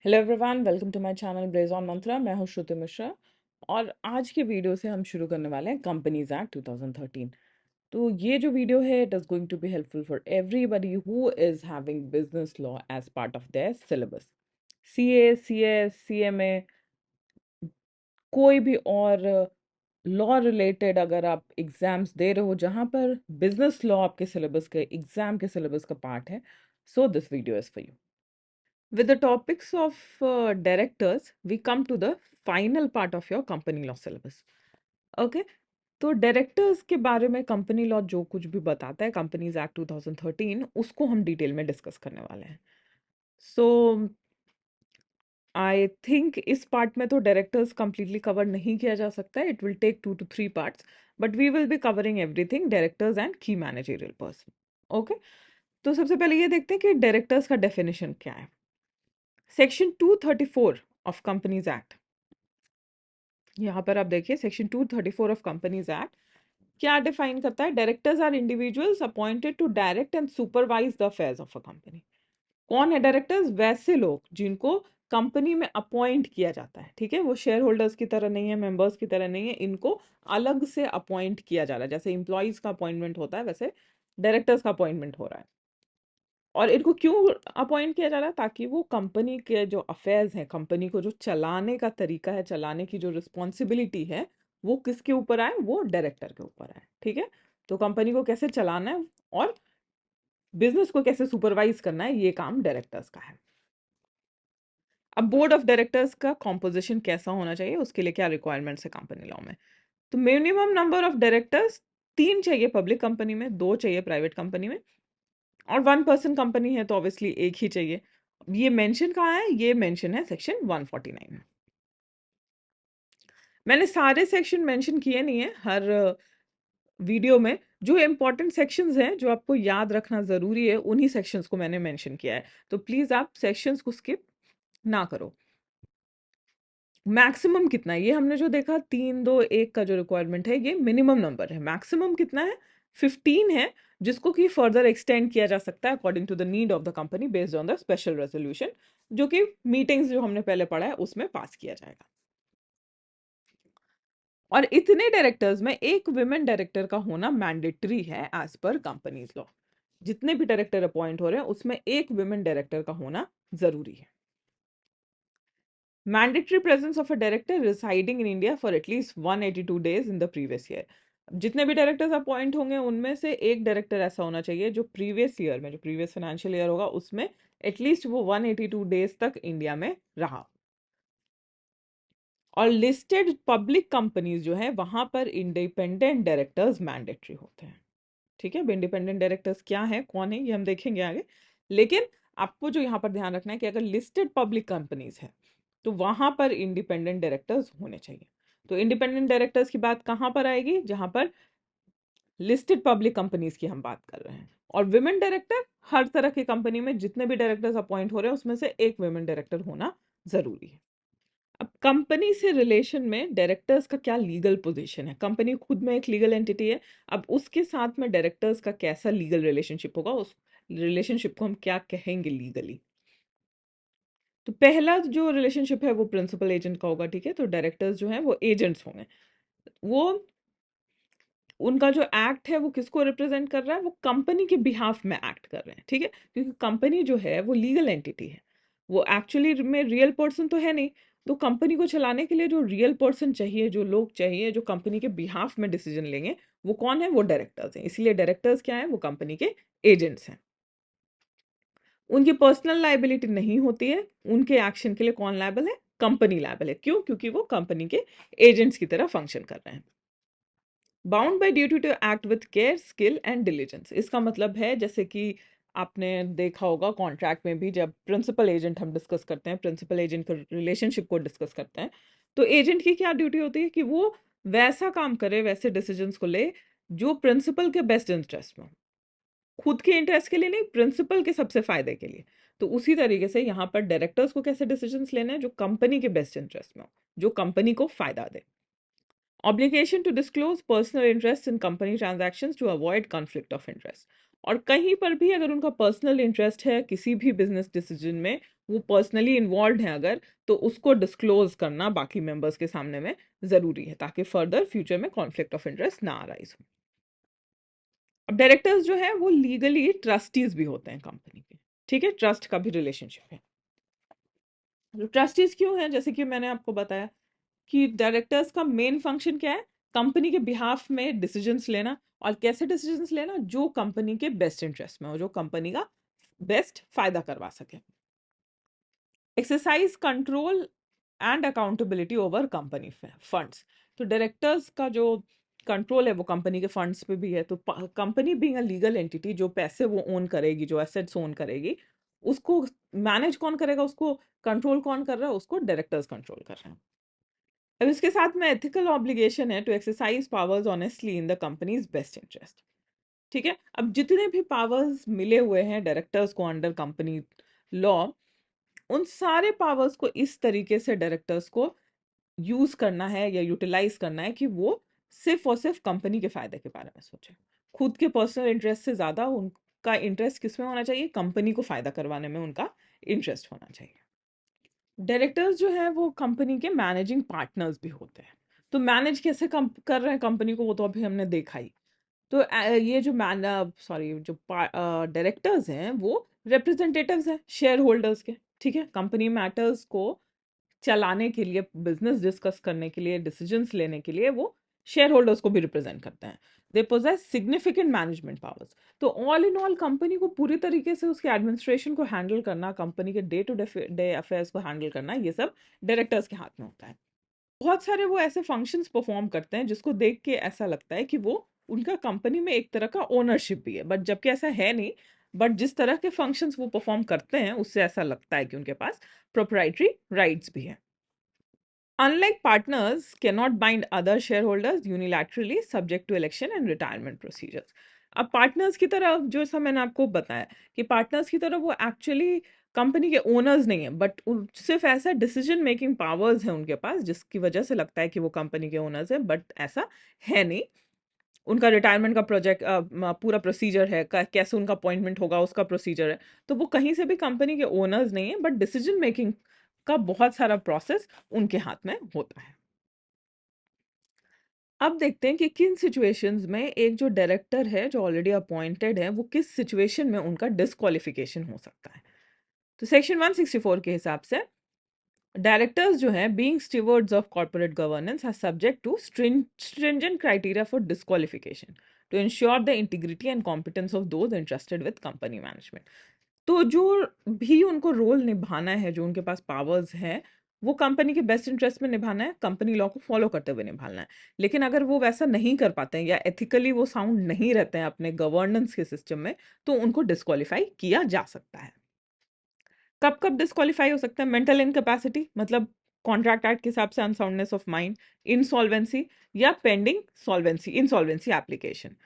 Hello everyone, welcome to my channel braise on Mantra. मैं हूं श्रुति मिश्रा और आज के वीडियो से हम शुरू करने वाले हैं कंपनीज एक्ट 2013। तो ये जो वीडियो है it is going to be helpful for everybody who is having business law as part of their syllabus. CA, CS, CMA, कोई भी और लॉ रिलेटेड अगर आप एग्जाम्स दे रहे हो जहां पर बिजनेस लॉ आपके सिलेबस के एग्जाम के सिलेबस का पार्ट है, so this video is for you. With the topics of directors, we come to the final part of your company law syllabus. Okay, तो डायरेक्टर्स के बारे में कंपनी लॉ जो कुछ भी बताता है कंपनीज एक्ट 2013 उसको हम डिटेल में डिस्कस करने वाले हैं। सो आई थिंक इस पार्ट में तो डायरेक्टर्स कंप्लीटली कवर नहीं किया जा सकता है। It will take 2 to 3 parts, but we will be covering everything directors and key managerial person. Okay, तो सबसे पहले ये देखते हैं कि डायरेक्टर्स का डेफिनेशन क्या है। सेक्शन 234 ऑफ कंपनीज एक्ट, यहाँ पर आप देखिए सेक्शन 234 ऑफ कंपनीज एक्ट क्या डिफाइन करता है। Directors are individuals appointed to direct and supervise the affairs of a company. कौन है डायरेक्टर्स? वैसे लोग जिनको कंपनी में अपॉइंट किया जाता है। ठीक है, वो शेयर होल्डर्स की तरह नहीं है, मेंबर्स की तरह नहीं है, इनको अलग से अपॉइंट किया जा रहा है। जैसे इंप्लॉइज का अपॉइंटमेंट होता है वैसे डायरेक्टर्स का अपॉइंटमेंट हो रहा है। और इनको क्यों अपॉइंट किया जा रहा है? ताकि वो कंपनी के जो अफेयर्स हैं, कंपनी को जो चलाने का तरीका है, चलाने की जो रिस्पॉन्सिबिलिटी है, वो किसके ऊपर आए? वो डायरेक्टर के ऊपर आए। ठीक है, तो कंपनी को कैसे चलाना है और बिजनेस को कैसे सुपरवाइज करना है, ये काम डायरेक्टर्स का है। अब बोर्ड ऑफ डायरेक्टर्स का कॉम्पोजिशन कैसा होना चाहिए, उसके लिए क्या रिक्वायरमेंट्स है कंपनी लॉ में? तो मिनिमम नंबर ऑफ डायरेक्टर्स 3 चाहिए पब्लिक कंपनी में, 2 चाहिए प्राइवेट कंपनी में, और 1 पर्सन कंपनी है तो ऑब्वियसली एक ही चाहिए। ये मेंशन कहाँ है? ये मेंशन है सेक्शन 149 में। मैंने सारे सेक्शन मेंशन किए नहीं है हर वीडियो में। जो इंपॉर्टेंट सेक्शंस हैं जो आपको याद रखना जरूरी है उन्हीं सेक्शंस को मैंने मेंशन किया है, तो प्लीज आप सेक्शंस को स्किप ना करो। मैक्सिमम कितना है ये हमने जो देखा, 3 2 1 का जो रिक्वायरमेंट है ये मिनिमम नंबर है। मैक्सिमम कितना है? 15 है, जिसको कि फर्दर एक्सटेंड किया जा सकता है according to the need of the company based on the special resolution, जो कि मीटिंग्स जो हमने पहले पढ़ा है उसमें पास किया जाएगा। और इतने डायरेक्टर्स में एक विमेन डायरेक्टर का होना मैंडेटरी है एज पर कंपनीज लॉ। जितने भी डायरेक्टर अपॉइंट हो रहे हैं उसमें एक विमेन डायरेक्टर का होना जरूरी है। Mandatory presence of a director residing in India for at least 182 days in the previous year. जितने भी डायरेक्टर्स अपॉइंट होंगे उनमें से एक डायरेक्टर ऐसा होना चाहिए जो प्रीवियस ईयर में, जो प्रीवियस फाइनेंशियल ईयर होगा उसमें एटलीस्ट वो 182 डेज तक इंडिया में रहा। और लिस्टेड पब्लिक कंपनीज जो है वहां पर इंडिपेंडेंट डायरेक्टर्स मैंडेटरी होते हैं। ठीक है, इंडिपेंडेंट डायरेक्टर्स क्या है, कौन है, ये हम देखेंगे आगे। लेकिन आपको जो यहाँ पर ध्यान रखना है कि अगर लिस्टेड पब्लिक कंपनीज है तो वहां पर इंडिपेंडेंट डायरेक्टर्स होने चाहिए। तो इंडिपेंडेंट डायरेक्टर्स की बात कहां पर आएगी? जहां पर लिस्टेड पब्लिक कंपनीज की हम बात कर रहे हैं। और विमेन डायरेक्टर, हर तरह की कंपनी में जितने भी डायरेक्टर्स अपॉइंट हो रहे हैं उसमें से एक विमेन डायरेक्टर होना जरूरी है। अब कंपनी से रिलेशन में डायरेक्टर्स का क्या लीगल पोजीशन है? कंपनी खुद में एक लीगल एंटिटी है, अब उसके साथ में डायरेक्टर्स का कैसा लीगल रिलेशनशिप होगा, उस रिलेशनशिप को हम क्या कहेंगे लीगली? तो पहला जो रिलेशनशिप है वो प्रिंसिपल एजेंट का होगा। ठीक है, तो डायरेक्टर्स जो हैं वो एजेंट्स होंगे। वो उनका जो एक्ट है वो किसको रिप्रेजेंट कर रहा है? वो कंपनी के बिहाफ में एक्ट कर रहे हैं। ठीक है, क्योंकि कंपनी जो है वो लीगल एंटिटी है, वो एक्चुअली में रियल पर्सन तो है नहीं। तो कंपनी को चलाने के लिए जो रियल पर्सन चाहिए, जो लोग चाहिए जो कंपनी के बिहाफ में डिसीजन लेंगे, वो कौन है? वो डायरेक्टर्स हैं। इसलिए डायरेक्टर्स क्या है? वो कंपनी के एजेंट्स हैं। उनकी पर्सनल लाइबिलिटी नहीं होती है। उनके एक्शन के लिए कौन लायबल है? कंपनी लायबल है। क्यों? क्योंकि वो कंपनी के एजेंट्स की तरह फंक्शन कर रहे हैं। Bound by duty to act with care, skill and diligence. इसका मतलब है जैसे कि आपने देखा होगा कॉन्ट्रैक्ट में भी जब प्रिंसिपल एजेंट हम डिस्कस करते हैं, प्रिंसिपल एजेंट के रिलेशनशिप को डिस्कस करते हैं, तो एजेंट की क्या ड्यूटी होती है कि वो वैसा काम करे, वैसे डिसीजंस को ले जो प्रिंसिपल के बेस्ट इंटरेस्ट में हो। खुद के इंटरेस्ट के लिए नहीं, प्रिंसिपल के सबसे फायदे के लिए। तो उसी तरीके से यहाँ पर डायरेक्टर्स को कैसे डिसीजंस लेने हैं? जो कंपनी के बेस्ट इंटरेस्ट में हो, जो कंपनी को फायदा दे। Obligation to disclose personal interest in company transactions to avoid conflict of interest. और कहीं पर भी अगर उनका पर्सनल इंटरेस्ट है किसी भी बिजनेस डिसीजन में, वो पर्सनली इन्वॉल्व है अगर, तो उसको डिस्क्लोज करना बाकी मेंबर्स के सामने में जरूरी है, ताकि फर्दर फ्यूचर में कॉन्फ्लिक्ट ऑफ इंटरेस्ट ना अराइज हो। अब डायरेक्टर्स जो है वो लीगली ट्रस्टीज भी होते हैं कंपनी के, ठीक है, ट्रस्ट का भी रिलेशनशिप है। तो ट्रस्टीज क्यों है, जैसे कि मैंने आपको बताया कि डायरेक्टर्स का मेन फंक्शन क्या है, कंपनी के बिहाफ में डिसीजंस लेना, और कैसे डिसीजंस लेना, जो कंपनी के बेस्ट इंटरेस्ट में हो, जो कंपनी का बेस्ट फायदा करवा सके। Exercise control and accountability over company funds. तो डायरेक्टर्स का जो कंट्रोल है वो कंपनी के फंड्स पे भी है। तो company being a legal entity, जो पैसे वो ओन करेगी, जो एसेट्स ओन करेगी, उसको मैनेज कौन करेगा, उसको कंट्रोल कौन कर रहा है, उसको डायरेक्टर्स कंट्रोल कर रहे हैं। अब इसके साथ में एथिकल ऑब्लिगेशन है to exercise powers honestly in the company's best interest. ठीक है, अब जितने भी पावर्स मिले हुए हैं डायरेक्टर्स को अंडर कंपनी लॉ, उन सारे पावर्स को इस तरीके से डायरेक्टर्स को यूज करना है या यूटिलाइज करना है कि वो सिर्फ और सिर्फ कंपनी के फायदे के बारे में सोचे। खुद के पर्सनल इंटरेस्ट से ज्यादा उनका इंटरेस्ट किस में होना चाहिए, कंपनी को फायदा करवाने में उनका इंटरेस्ट होना चाहिए। डायरेक्टर्स जो है वो कंपनी के मैनेजिंग पार्टनर्स भी होते हैं। तो मैनेज कैसे कर रहे हैं कंपनी को, वो तो अभी हमने देखा ही। तो ये जो जो डायरेक्टर्स हैं वो रिप्रेजेंटेटिव्स हैं शेयर होल्डर्स के। ठीक है, कंपनी मैटर्स को चलाने के लिए, बिजनेस डिस्कस करने के लिए, डिसीजंस लेने के लिए वो शेयर होल्डर्स को भी रिप्रेजेंट करते हैं। They possess significant management powers. तो ऑल इन ऑल कंपनी को पूरी तरीके से उसके एडमिनिस्ट्रेशन को हैंडल करना, कंपनी के डे टू डे अफेयर्स को हैंडल करना, ये सब डायरेक्टर्स के हाथ में होता है। बहुत सारे वो ऐसे फंक्शंस परफॉर्म करते हैं जिसको देख के ऐसा लगता है कि वो उनका कंपनी में एक तरह का ओनरशिप भी है, बट जबकि ऐसा है नहीं। बट जिस तरह के फंक्शंस वो परफॉर्म करते हैं उससे ऐसा लगता है कि उनके पास प्रोप्राइटरी राइट्स भी हैं। Unlike partners cannot bind other shareholders unilaterally subject to election and retirement procedures. अब पार्टनर्स की तरह, जो सा मैंने आपको बताया कि पार्टनर्स की तरह वो एक्चुअली कंपनी के ओनर्स नहीं है, बट सिर्फ ऐसा डिसीजन मेकिंग पावर्स है उनके पास जिसकी वजह से लगता है कि वो कंपनी के ओनर्स है, बट ऐसा है नहीं। उनका रिटायरमेंट का प्रोजेक्ट पूरा प्रोसीजर है, कैसे उनका अपॉइंटमेंट होगा उसका प्रोसीजर है। तो वो कहीं से भी कंपनी के ओनर्स नहीं है, बट डिसीजन मेकिंग का बहुत सारा प्रोसेस उनके हाथ में होता है। अब देखते हैं कि किन सिचुएशंस में एक जो डायरेक्टर है जो ऑलरेडी अपॉइंटेड है, वो किस सिचुएशन में उनका डिस्क्वालिफिकेशन हो सकता है। तो सेक्शन 164 के हिसाब से डायरेक्टर्स जो हैं, being stewards of corporate governance, are subject to stringent criteria for disqualification to ensure the integrity and competence of those entrusted with company management. तो जो भी उनको रोल निभाना है, जो उनके पास पावर्स है, वो कंपनी के बेस्ट इंटरेस्ट में निभाना है, कंपनी लॉ को फॉलो करते हुए निभाना है। लेकिन अगर वो वैसा नहीं कर पाते हैं या एथिकली वो साउंड नहीं रहते हैं अपने गवर्नेंस के सिस्टम में, तो उनको डिस्क्वालीफाई किया जा सकता है। कब कब डिस्क्वालीफाई हो सकता है, मेंटल इनकैपेसिटी मतलब कॉन्ट्रैक्ट एक्ट के हिसाब से अनसाउंडनेस ऑफ माइंड, इंसॉल्वेंसी या पेंडिंग सॉल्वेंसी इंसॉल्वेंसी एप्लीकेशन।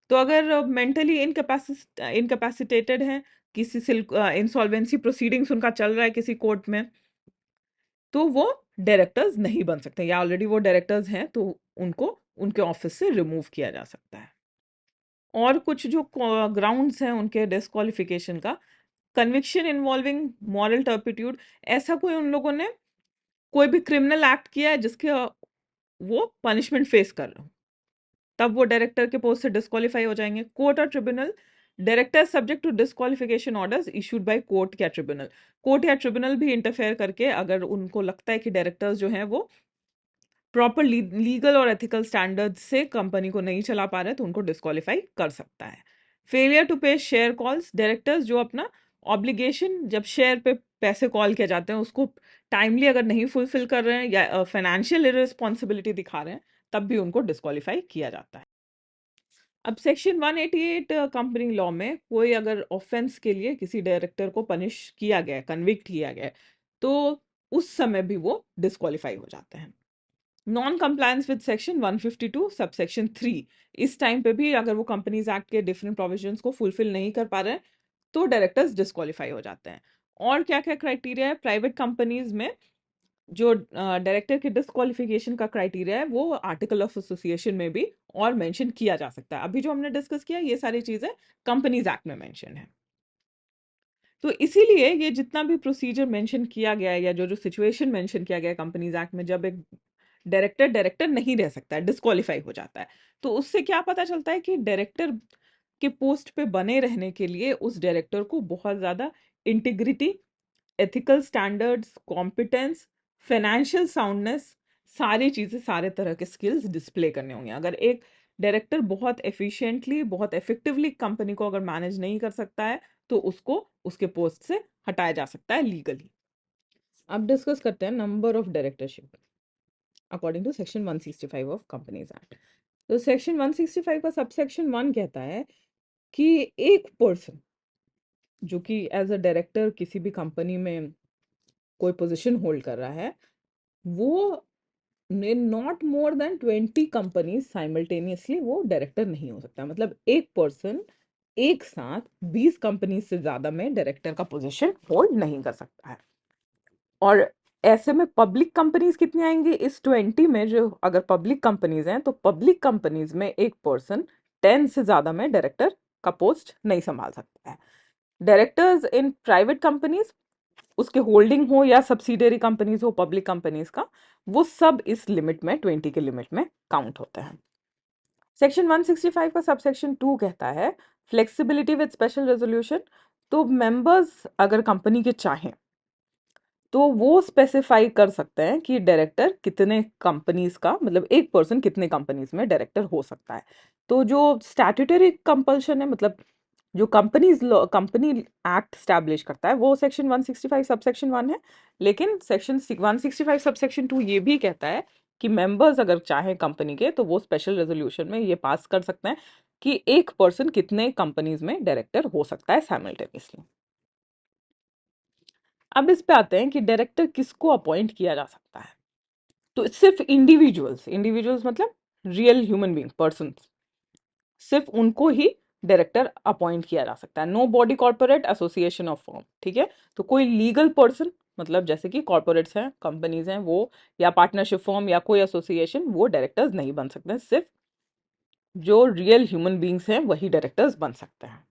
तो अगर मेंटली इनकैपेसिटेटेड हैं, किसी से इंसॉल्वेंसी प्रोसीडिंग्स उनका चल रहा है किसी कोर्ट में, तो वो डायरेक्टर्स नहीं बन सकते, या ऑलरेडी वो डायरेक्टर्स हैं तो उनको उनके ऑफिस से रिमूव किया जा सकता है। और कुछ जो ग्राउंड्स हैं उनके डिस्क्वालिफिकेशन का, कन्विक्शन इन्वॉल्विंग मॉरल टर्पिट्यूड, ऐसा कोई उन लोगों ने कोई भी क्रिमिनल एक्ट किया है जिसके वो पनिशमेंट फेस कर रहे हो, तब वो डायरेक्टर के पोस्ट से डिस्क्वालीफाई हो जाएंगे। कोर्ट और tribunal, director subject to disqualification orders issued by court या ट्रिब्यूनल। कोर्ट या ट्रिब्यूनल भी इंटरफेयर करके अगर उनको लगता है कि डायरेक्टर्स जो हैं वो प्रॉपर लीगल और एथिकल स्टैंडर्ड से कंपनी को नहीं चला पा रहे, तो उनको डिस्क्वालीफाई कर सकता है। फेलियर टू पे शेयर कॉल्स, डायरेक्टर्स जो अपना ऑब्लिगेशन, जब शेयर पे पैसे कॉल किए जाते हैं उसको टाइमली अगर नहीं फुलफिल कर रहे हैं या फाइनेंशियल इररिस्पॉन्सिबिलिटी दिखा रहे हैं, तब भी उनको डिस्क्वालीफाई किया जाता है। अब सेक्शन 188 कंपनी लॉ में कोई अगर ऑफेंस के लिए किसी डायरेक्टर को पनिश किया गया, कन्विक्ट किया गया, तो उस समय भी वो डिस्क्वालीफाई हो जाते हैं। Non compliance with section 152 subsection 3, इस टाइम पे भी अगर वो कंपनीज एक्ट के डिफरेंट प्रोविजंस को फुलफिल नहीं कर पा रहे हैं, तो डायरेक्टर्स डिस्क्वालीफाई हो जाते हैं। और क्या क्या क्राइटेरिया है प्राइवेट कंपनीज में, जो डायरेक्टर के डिस्क्वालिफिकेशन का क्राइटेरिया है वो आर्टिकल ऑफ एसोसिएशन में भी और मेंशन किया जा सकता है। अभी जो हमने डिस्कस किया ये सारी चीजें कंपनीज एक्ट में मेंशन है। तो इसीलिए ये जितना भी प्रोसीजर मेंशन किया गया है या जो जो सिचुएशन मेंशन किया गया है कंपनीज एक्ट में, जब एक डायरेक्टर डायरेक्टर नहीं रह सकता है, डिस्क्वालीफाई हो जाता है, तो उससे क्या पता चलता है कि डायरेक्टर के पोस्ट पे बने रहने के लिए उस डायरेक्टर को बहुत ज्यादा integrity, ethical standards, competence, financial soundness, सारी चीजें, सारे तरह के स्किल्स डिस्प्ले करने होंगे। अगर एक डायरेक्टर बहुत एफिशिएंटली, बहुत इफेक्टिवली कंपनी को अगर मैनेज नहीं कर सकता है तो उसको उसके पोस्ट से हटाया जा सकता है लीगली। अब डिस्कस करते हैं number of directorship according to section 165 of companies act. तो सेक्शन 165 का सबसेक्शन 1 कहता है कि एक पर्सन जो कि एज अ डायरेक्टर किसी भी कंपनी में कोई पोजीशन होल्ड कर रहा है, वो not more than 20 companies simultaneously वो डायरेक्टर नहीं हो सकता। मतलब एक पर्सन एक साथ 20 कंपनी से ज्यादा में डायरेक्टर का पोजीशन होल्ड नहीं कर सकता है। और ऐसे में पब्लिक कंपनीज कितनी आएंगी इस 20 में? जो अगर पब्लिक कंपनीज हैं तो पब्लिक कंपनीज में एक पर्सन 10 से ज्यादा में डायरेक्टर का पोस्ट नहीं संभाल सकता है। डायरेक्टर्स इन प्राइवेट कंपनीज, उसके होल्डिंग हो या सब्सिडियरी कंपनीज हो पब्लिक कंपनीज का, वो सब इस लिमिट में 20 के लिमिट में काउंट होते हैं। सेक्शन 165 का सबसेक्शन 2 कहता है फ्लेक्सिबिलिटी विद स्पेशल रेजोल्यूशन। तो मेंबर्स अगर कंपनी के चाहें तो वो स्पेसिफाई कर सकते हैं कि डायरेक्टर कितने कंपनीज का, मतलब एक पर्सन कितने कंपनीज में डायरेक्टर हो सकता है। तो जो स्टैट्यूटरी कंपल्शन है, मतलब जो कंपनी एक्ट स्टैब्लिश करता है, वो सेक्शन 165 सबसेक्शन 1 है। लेकिन सेक्शन 165 सबसेक्शन 2 ये भी कहता है कि मेंबर्स अगर चाहें कंपनी के तो वो स्पेशल रेजोल्यूशन में ये पास कर सकते हैं कि एक पर्सन कितने कंपनीज में डायरेक्टर हो सकता है साइमल्टेनियसली। अब इस पे आते हैं कि डायरेक्टर किसको अपॉइंट किया जा सकता है। तो सिर्फ इंडिविजुअल्स, इंडिविजुअल्स मतलब रियल ह्यूमन बीइंग पर्सन, सिर्फ उनको ही डायरेक्टर अपॉइंट किया जा सकता है। No body corporate association of firm, ठीक है। तो कोई लीगल पर्सन, मतलब जैसे कि कॉर्पोरेट्स हैं, कंपनीज हैं वो, या पार्टनरशिप फर्म या कोई एसोसिएशन, वो डायरेक्टर्स नहीं बन सकते हैं। सिर्फ जो रियल ह्यूमन बीइंग्स हैं वही डायरेक्टर्स बन सकते हैं।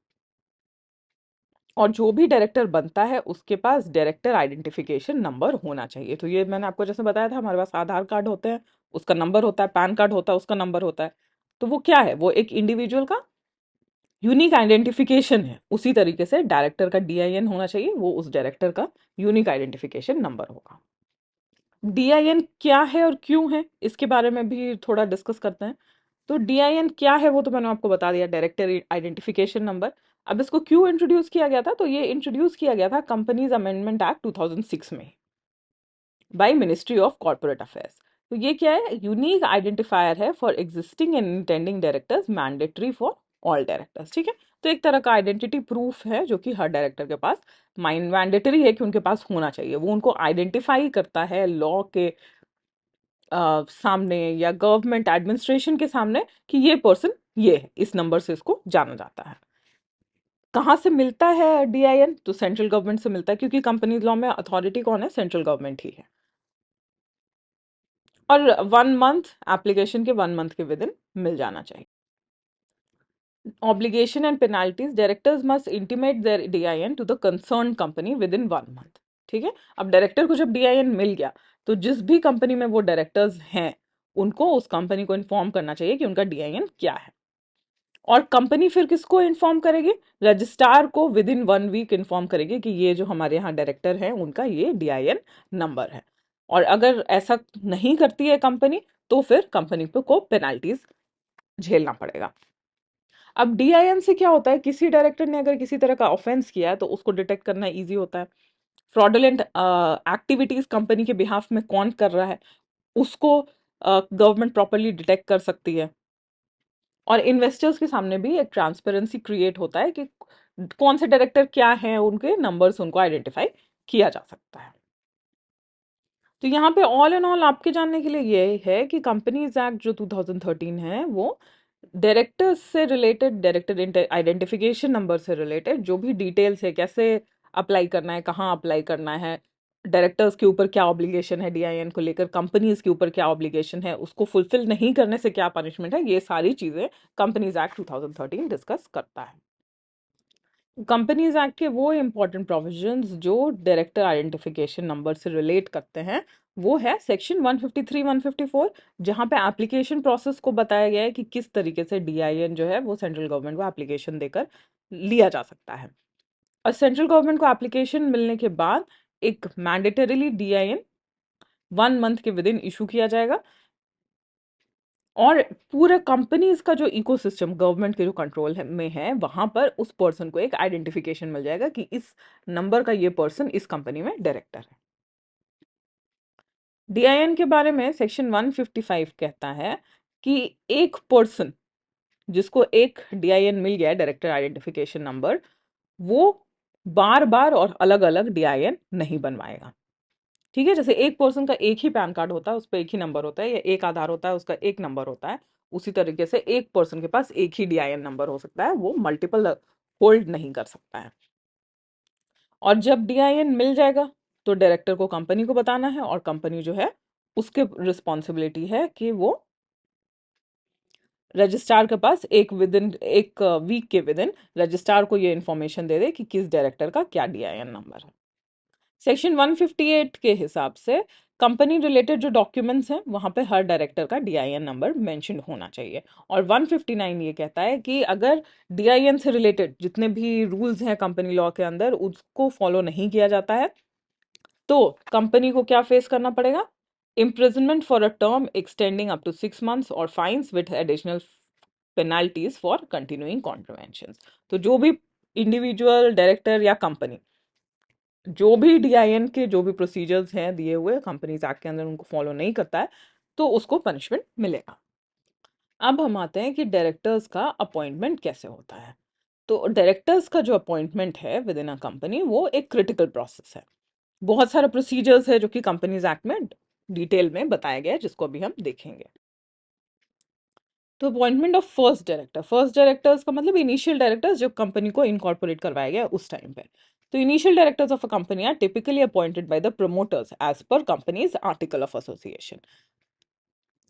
और जो भी डायरेक्टर बनता है उसके पास डायरेक्टर आइडेंटिफिकेशन नंबर होना चाहिए। तो ये मैंने आपको जैसे बताया था, हमारे पास आधार कार्ड होते हैं, उसका नंबर होता है, पैन कार्ड होता है, उसका नंबर होता है। तो वो क्या है? वो एक इंडिविजुअल का यूनिक आइडेंटिफिकेशन है। उसी तरीके से डायरेक्टर का डीआईएन होना चाहिए, वो उस डायरेक्टर का यूनिक आइडेंटिफिकेशन नंबर होगा। डीआईएन क्या है और क्यों है, इसके बारे में भी थोड़ा डिस्कस करते हैं। तो डीआईएन क्या है वो तो मैंने आपको बता दिया, डायरेक्टर आइडेंटिफिकेशन नंबर। अब इसको क्यों इंट्रोड्यूस किया गया था? तो ये इंट्रोड्यूस किया गया था कंपनीज अमेंडमेंट एक्ट 2006 में by ministry of corporate affairs. तो ये क्या है? यूनिक आइडेंटिफायर है for existing and intending directors, mandatory for all directors, ठीक है। तो एक तरह का आइडेंटिटी प्रूफ है जो कि हर डायरेक्टर के पास मैंडेटरी है कि उनके पास होना चाहिए। वो उनको आइडेंटिफाई करता है लॉ के सामने या गवर्नमेंट एडमिनिस्ट्रेशन के सामने कि ये पर्सन ये है, इस नंबर से इसको जाना जाता है। कहाँ से मिलता है डीआईएन? तो सेंट्रल गवर्नमेंट से मिलता है, क्योंकि कंपनीज लॉ में अथॉरिटी कौन है? सेंट्रल गवर्नमेंट ही है। और 1 मंथ, एप्लीकेशन के 1 मंथ के विद इन मिल जाना चाहिए। Obligation and penalties, directors must intimate their DIN to the concern company within 1 month, ठीक है। अब डायरेक्टर को जब डीआईएन मिल गया तो जिस भी कंपनी में वो डायरेक्टर्स हैं उनको उस कंपनी को इन्फॉर्म करना चाहिए कि उनका डीआईएन क्या है। और कंपनी फिर किसको इन्फॉर्म करेगी? रजिस्ट्रार को विद इन 1 वीक इन्फॉर्म करेगी कि ये जो हमारे यहाँ डायरेक्टर हैं उनका ये डीआईएन नंबर है। और अगर ऐसा नहीं करती है कंपनी तो फिर कंपनी को पेनाल्टीज झेलना पड़ेगा। अब डीआईएन से क्या होता है? किसी डायरेक्टर ने अगर किसी तरह का ऑफेंस किया है तो उसको डिटेक्ट करना इजी होता है। फ्रॉडुलेंट एक्टिविटीज कंपनी के बिहाफ में कौन कर रहा है उसको गवर्नमेंट प्रॉपरली डिटेक्ट कर सकती है। और इन्वेस्टर्स के सामने भी एक ट्रांसपेरेंसी क्रिएट होता है कि कौन से डायरेक्टर क्या हैं, उनके नंबर्स उनको आइडेंटिफाई किया जा सकता है। तो यहाँ पे ऑल एंड ऑल आपके जानने के लिए ये है कि कंपनीज एक्ट जो 2013 है वो डायरेक्टर्स से रिलेटेड, डायरेक्टर आइडेंटिफिकेशन नंबर से रिलेटेड जो भी डिटेल्स है, कैसे अप्लाई करना है, कहाँ अप्लाई करना है, डायरेक्टर्स के ऊपर क्या ऑब्लिगेशन है डीआईएन को लेकर, कंपनीज के ऊपर क्या ऑब्लिगेशन है, उसको फुलफिल नहीं करने से क्या पनिशमेंट है, ये सारी चीजें कंपनीज एक्ट 2013 डिस्कस करता है। कंपनीज एक्ट के वो इंपॉर्टेंट प्रोविजंस जो डायरेक्टर आइडेंटिफिकेशन नंबर से रिलेट करते हैं, वो है सेक्शन 153 154, जहां पे एप्लीकेशन प्रोसेस को बताया गया है कि किस तरीके से डीआईएन जो है वो सेंट्रल गवर्नमेंट को एप्लीकेशन देकर लिया जा सकता है। और सेंट्रल गवर्नमेंट को एप्लीकेशन मिलने के बाद एक मैंडेटरीली डीआईएन 1 मंथ के विद इन इशू किया जाएगा। और पूरे कंपनीज का जो इकोसिस्टम गवर्नमेंट के जो कंट्रोल में है, वहां पर उस पर्सन को एक आइडेंटिफिकेशन मिल जाएगा कि इस नंबर का ये पर्सन इस कंपनी में डायरेक्टर है। डीआईएन के बारे में सेक्शन 155 कहता है कि एक पर्सन जिसको एक डीआईएन मिल गया है, डायरेक्टर आइडेंटिफिकेशन नंबर, वो बार बार और अलग अलग डीआईएन नहीं बनवाएगा। ठीक है, जैसे एक पर्सन का एक ही पैन कार्ड होता है, उस पर एक ही नंबर होता है, या एक आधार होता है उसका एक नंबर होता है, उसी तरीके से एक पर्सन के पास एक ही डीआईएन नंबर हो सकता है, वो मल्टीपल होल्ड नहीं कर सकता है। और जब डीआईएन मिल जाएगा तो डायरेक्टर को कंपनी को बताना है, और कंपनी जो है उसके रिस्पॉन्सिबिलिटी है कि वो रजिस्ट्रार के पास एक विद इन एक वीक के विद इन रजिस्ट्रार को ये इन्फॉर्मेशन दे दे कि किस डायरेक्टर का क्या डीआईएन नंबर है। सेक्शन 158 के हिसाब से कंपनी रिलेटेड जो डॉक्यूमेंट्स हैं वहां पे हर डायरेक्टर का डीआईएन नंबर मेंशन होना चाहिए। और 159 ये कहता है कि अगर डीआईएन से रिलेटेड जितने भी रूल्स हैं कंपनी लॉ के अंदर उसको फॉलो नहीं किया जाता है, तो कंपनी को क्या फेस करना पड़ेगा? Imprisonment for a term extending up to 6 months और fines with additional penalties for continuing contravention. तो जो भी इंडिविजुअल डायरेक्टर या कंपनी जो भी डीआईएन के जो भी प्रोसीजर्स हैं दिए हुए कंपनीज एक्ट के अंदर उनको फॉलो नहीं करता है, तो उसको पनिशमेंट मिलेगा। अब हम आते हैं कि डायरेक्टर्स का अपॉइंटमेंट कैसे होता है। तो डायरेक्टर्स का जो अपॉइंटमेंट है विद इन अ कंपनी वो एक क्रिटिकल प्रोसेस है। बहुत सारे प्रोसीजर्स है जो कि कंपनीज एक्ट में डिटेल में बताया गया है, जिसको अभी हम देखेंगे। तो अपॉइंटमेंट ऑफ फर्स्ट डायरेक्टर्स का मतलब इनिशियल डायरेक्टर्स जो कंपनी को इनकॉर्पोरेट करवाया गया उस टाइम पे। तो initial directors of a company are typically appointed by the promoters as per company's article of association.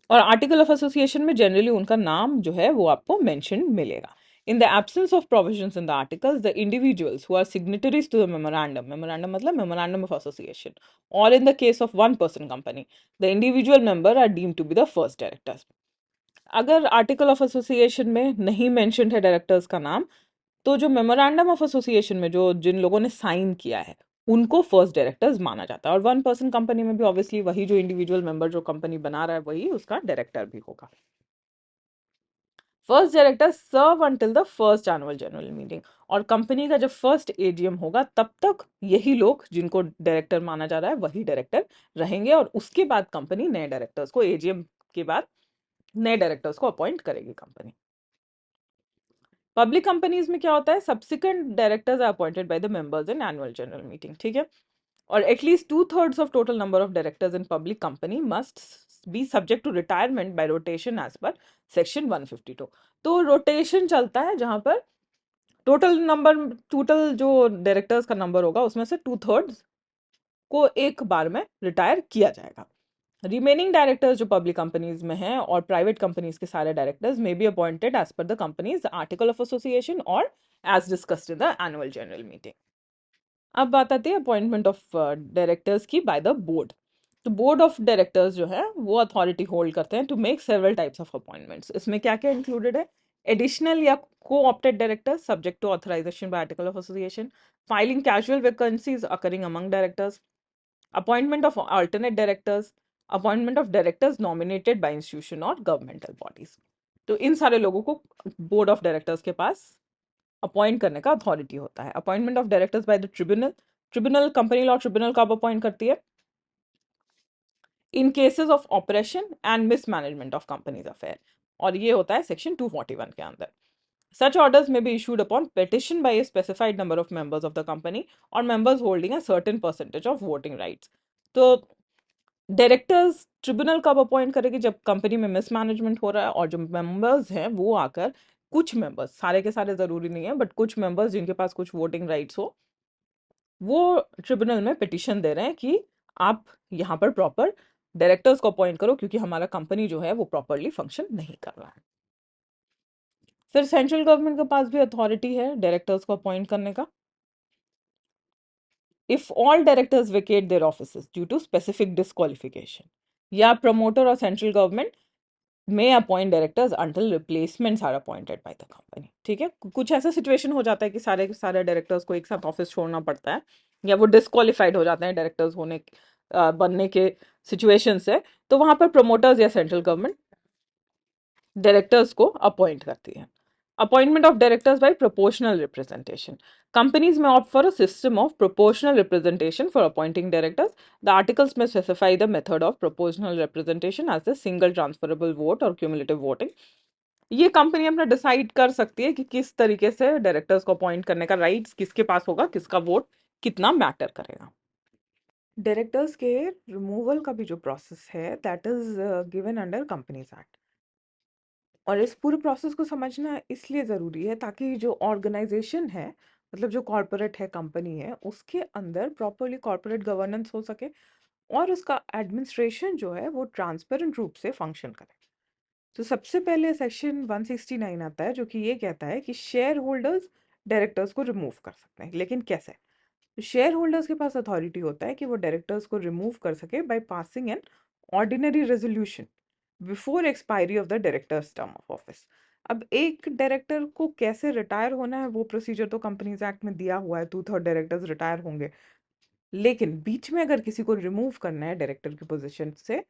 और आर्टिकल ऑफ एसोसिएशन में जनरली उनका नाम जो है वो आपको मेंशन मिलेगा। In the absence of provisions in the articles, the individuals who are signatories to the memorandum मतलब memorandum of association, or in the case of one person company, the individual member are deemed to be the first directors. अगर article of association में नहीं mentioned है directors का नाम, तो जो memorandum of association में जो जिन लोगों ने साइन किया है उनको फर्स्ट डायरेक्टर्स माना जाता है। और 1 पर्सन कंपनी में भी ऑब्वियसली वही जो इंडिविजुअल मेंबर जो कंपनी बना रहा है वही उसका डायरेक्टर भी होगा। First director serve until the first annual general meeting. और कंपनी का जब फर्स्ट एजीएम होगा तब तक यही लोग जिनको डायरेक्टर माना जा रहा है वही डायरेक्टर रहेंगे, और उसके बाद कंपनी नए डायरेक्टर्स को एजीएम के बाद नए डायरेक्टर्स को अपॉइंट करेगी कंपनी। पब्लिक कंपनीज में क्या होता है? Subsequent directors are appointed by the members in annual general meeting. ठीक है, और at least 2/3 of total number of directors in public company must be subject to retirement by rotation as per section 152। तो rotation चलता है जहां पर total जो directors का नंबर होगा उसमें से 2/3 को एक बार में रिटायर किया जाएगा। रिमेनिंग डायरेक्टर्स जो पब्लिक कंपनीज में हैं और प्राइवेट कंपनीज के सारे directors may be appointed as per the company's article of association और as discussed in the annual general meeting. अब बात आती है अपॉइंटमेंट ऑफ डायरेक्टर्स की बाय द बोर्ड। तो बोर्ड ऑफ डायरेक्टर्स जो है वो अथॉरिटी होल्ड करते हैं to make several types of appointments. इसमें क्या क्या इंक्लूडेड है? एडिशनल या को opted directors subject to authorization by article of association, filing casual vacancies occurring among directors, appointment of alternate directors, appointment of directors nominated by institution और governmental bodies। तो इन सारे लोगों को बोर्ड ऑफ डायरेक्टर्स के पास appoint करने का authority होता है। Appointment of directors by the tribunal, tribunal company law tribunal कब अपॉइंट करती है? In cases of operation and mismanagement of company's affair, और ये होता है सेक्शन 241 के अंदर। Such orders may be issued upon petition by a specified number of members of the company or members holding a certain percentage of voting rights। तो directors tribunal कब appoint करेगी? जब कंपनी में मिसमैनेजमेंट हो रहा है और जो मेंबर्स हैं वो आकर, कुछ मेंबर्स, सारे के सारे जरूरी नहीं है बट कुछ मेंबर्स जिनके पास कुछ वोटिंग राइट्स हो, वो ट्रिब्यूनल में पिटिशन दे रहे हैं कि आप यहाँ पर प्रॉपर डायरेक्टर्स को अपॉइंट करो क्योंकि हमारा कंपनी जो है वो प्रॉपरली फंक्शन नहीं कर रहा है। फिर सेंट्रल गवर्नमेंट के पास भी अथॉरिटी है डायरेक्टर्स को अपॉइंट करने का। If all directors vacate their offices due to specific disqualification, या प्रमोटर और central government may appoint directors until replacements are appointed by the company। ठीक है, कुछ ऐसा सिचुएशन हो जाता है कि सारे के सारे डायरेक्टर्स को एक साथ ऑफिस छोड़ना पड़ता है, या वो डिस्क्वालिफाइड हो जाते हैं डायरेक्टर्स होने बनने के सिचुएशन से, तो वहां पर प्रमोटर्स या सेंट्रल गवर्नमेंट डायरेक्टर्स को अपॉइंट करती है। Appointment of directors bye proportional representation. Companies may opt for a system of proportional representation for appointing directors. The articles may specify the method of proportional representation as a single transferable vote or cumulative voting। ये company अपना decide कर सकती है कि किस तरीके से directors को अपॉइंट करने का राइट्स किसके पास होगा, किसका वोट कितना मैटर करेगा। डायरेक्टर्स के रिमूवल का भी जो प्रोसेस है that is given under companies act. और इस पूरे प्रोसेस को समझना इसलिए ज़रूरी है ताकि जो ऑर्गेनाइजेशन है, मतलब जो कॉरपोरेट है, कंपनी है, उसके अंदर प्रॉपरली कॉरपोरेट गवर्नेंस हो सके और उसका एडमिनिस्ट्रेशन जो है वो ट्रांसपेरेंट रूप से फंक्शन करे। तो सबसे पहले सेक्शन 169 आता है जो कि ये कहता है कि शेयर होल्डर्स डायरेक्टर्स को रिमूव कर सकते हैं, लेकिन कैसे? शेयर होल्डर्स के पास अथॉरिटी होता है कि वो डायरेक्टर्स को रिमूव कर सके by passing an ordinary resolution before expiry of the directors term of office. अब एक डायरेक्टर को कैसे रिटायर होना है वो प्रोसीजर तो कंपनीज एक्ट में दिया हुआ है, 2/3 डायरेक्टर्स रिटायर होंगे। लेकिन बीच में अगर किसी को रिमूव करना है डायरेक्टर की पोजीशन से,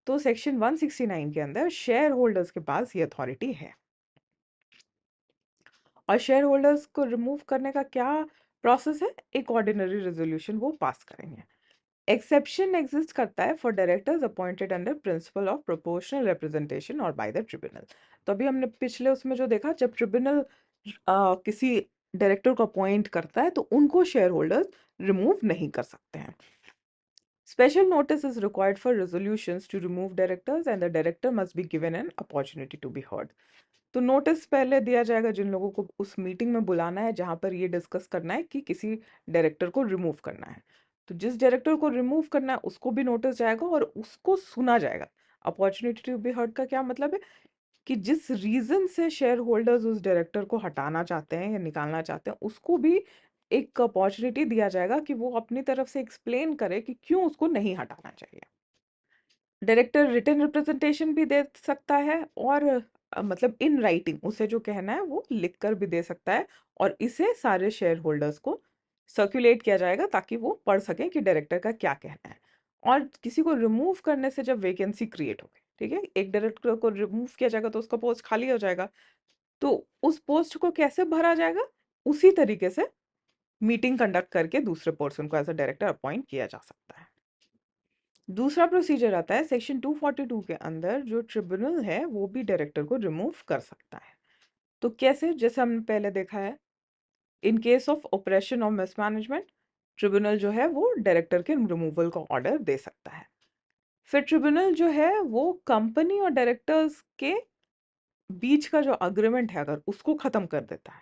तो सेक्शन 169 के अंदर शेयर होल्डर्स के पास ये अथॉरिटी है। और शेयर होल्डर्स को रिमूव करने का क्या प्रोसेस है? एक ऑर्डिनरी रेजोल्यूशन वो पास करेंगे। एक्सेप्शन एग्जिस्ट करता है for directors appointed under principle of proportional representation और बाय द ट्रिब्यूनल। तो अभी हमने पिछले उसमें जो देखा, जब ट्रिब्यूनल किसी डायरेक्टर को अपॉइंट करता है तो उनको शेयर होल्डर्स रिमूव नहीं कर सकते हैं। Special notice is required for resolutions to remove directors and the director must be given an opportunity to be heard। तो नोटिस पहले दिया जाएगा जिन लोगों को उस मीटिंग में बुलाना है जहां पर ये डिस्कस करना है कि किसी डायरेक्टर को रिमूव करना है। तो जिस डायरेक्टर को रिमूव करना है उसको भी नोटिस जाएगा और उसको सुना जाएगा। अपॉर्चुनिटी टू बी हर्ड का क्या मतलब है? कि जिस रीजन से शेयर होल्डर्स उस डायरेक्टर को हटाना चाहते हैं या निकालना चाहते हैं उसको भी एक अपॉर्चुनिटी दिया जाएगा कि वो अपनी तरफ से एक्सप्लेन करे कि क्यों उसको नहीं हटाना चाहिए। डायरेक्टर रिटन रिप्रेजेंटेशन भी दे सकता है और मतलब इन राइटिंग उसे जो कहना है वो लिख कर भी दे सकता है, और इसे सारे शेयर होल्डर्स को सर्कुलेट किया जाएगा ताकि वो पढ़ सकें कि डायरेक्टर का क्या कहना है। और किसी को रिमूव करने से जब वैकेंसी क्रिएट हो गई, ठीक है, एक डायरेक्टर को रिमूव किया जाएगा तो उसका पोस्ट खाली हो जाएगा। तो उस पोस्ट को कैसे भरा जाएगा? उसी तरीके से मीटिंग कंडक्ट करके दूसरे पर्सन को एज अ डायरेक्टर अपॉइंट किया जा सकता है। दूसरा प्रोसीजर आता है सेक्शन 242 के अंदर, जो ट्रिब्यूनल है वो भी डायरेक्टर को रिमूव कर सकता है। तो कैसे? जैसे हमने पहले देखा है, इन केस ऑफ ऑपरेशन और मिसमैनेजमेंट ट्रिब्यूनल जो है वो डायरेक्टर के रिमूवल का ऑर्डर दे सकता है। फिर ट्रिब्यूनल जो है वो कंपनी और डायरेक्टर्स के बीच का जो अग्रीमेंट है अगर उसको खत्म कर देता है